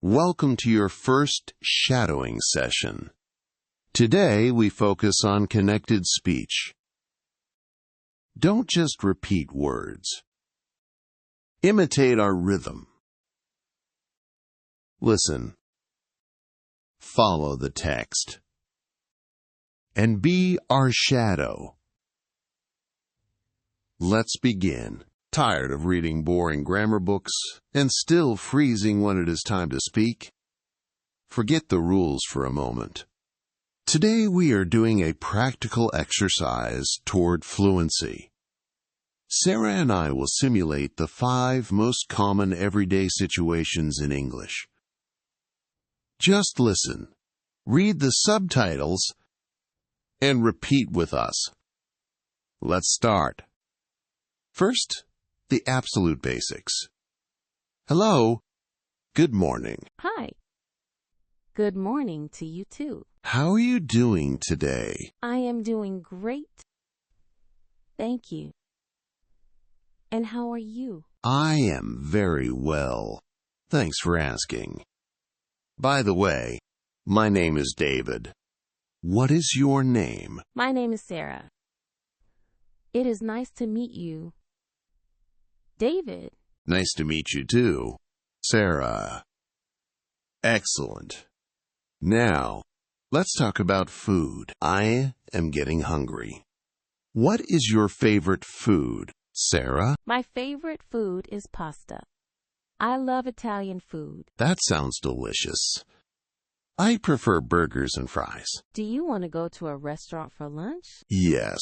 Welcome to your first shadowing session. Today we focus on connected speech. Don't just repeat words. Imitate our rhythm. Listen. Follow the text. And be our shadow. Let's begin. Tired of reading boring grammar books and still freezing when it is time to speak? Forget the rules for a moment. Today we are doing a practical exercise toward fluency. Sarah and I will simulate the 5 most common everyday situations in English. Just listen, read the subtitles, and repeat with us. Let's start. First, the absolute basics. Hello. Good morning. Hi. Good morning to you too. How are you doing today? I am doing great. Thank you. And how are you? I am very well. Thanks for asking. By the way, my name is David. What is your name? My name is Sarah. It is nice to meet you. David. Nice to meet you too, Sarah. Excellent. Now, let's talk about food. I am getting hungry. What is your favorite food, Sarah? My favorite food is pasta. I love Italian food. That sounds delicious. I prefer burgers and fries. Do you want to go to a restaurant for lunch? Yes,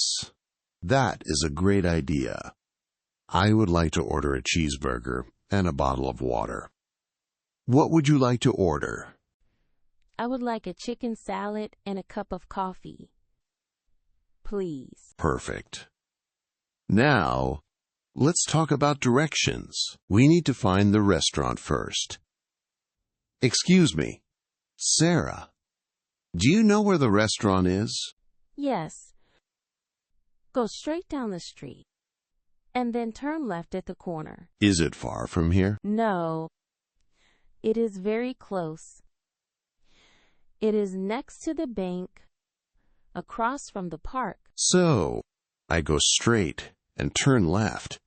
that is a great idea. I would like to order a cheeseburger and a bottle of water. What would you like to order? I would like a chicken salad and a cup of coffee. Please. Perfect. Now, let's talk about directions. We need to find the restaurant first. Excuse me, Sarah, do you know where the restaurant is? Yes. Go straight down the street and then turn left at the corner. Is it far from here? No. It is very close. It is next to the bank, across from the park. So, I go straight and turn left.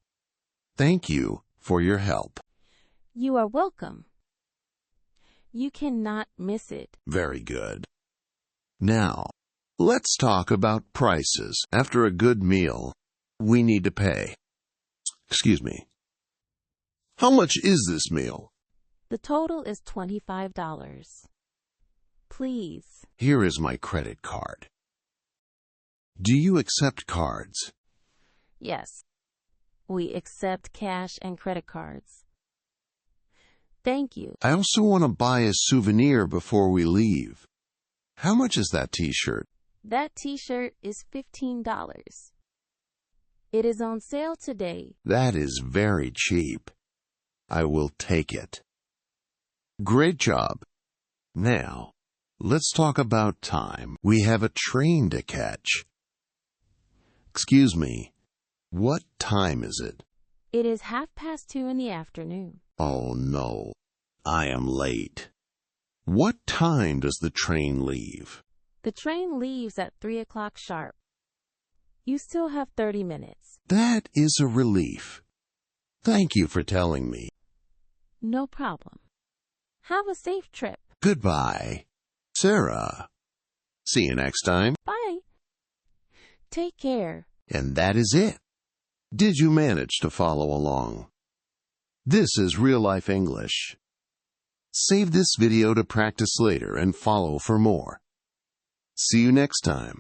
Thank you for your help. You are welcome. You cannot miss it. Very good. Now, let's talk about prices. After a good meal, we need to pay. Excuse me. How much is this meal? The total is $25. Please. Here is my credit card. Do you accept cards? Yes. We accept cash and credit cards. Thank you. I also want to buy a souvenir before we leave. How much is that t-shirt? That t-shirt is $15. It is on sale today. That is very cheap. I will take it. Great job. Now, let's talk about time. We have a train to catch. Excuse me, what time is it? It is 2:30 in the afternoon. Oh no, I am late. What time does the train leave? The train leaves at 3 o'clock sharp. You still have 30 minutes. That is a relief. Thank you for telling me. No problem. Have a safe trip. Goodbye, Sarah. See you next time. Bye. Take care. And that is it. Did you manage to follow along? This is Real Life English. Save this video to practice later and follow for more. See you next time.